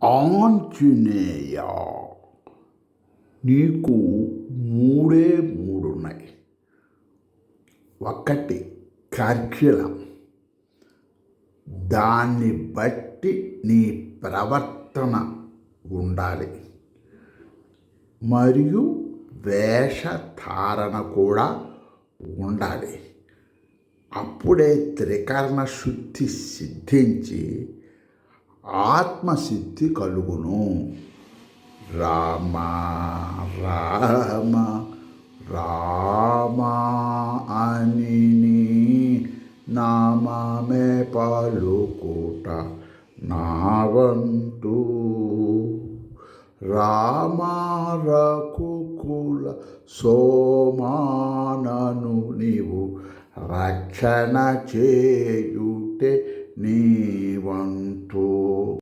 ఆంజనేయ, నీకు మూడే మూడున్నాయి. ఒకటి కర్కిలం, దాన్ని బట్టి నీ ప్రవర్తన ఉండాలి. మరియు వేషధారణ కూడా ఉండాలి. అప్పుడే త్రికరణ శుద్ధి సిద్ధించి ఆత్మసిద్ధి కలుగును. రామ రామ రామ అని నీ నామమే పలుకుట నా వంతు. రామ రఘుకుల సోమానను నీవు రక్షణ చేయుటే నీ వంతు.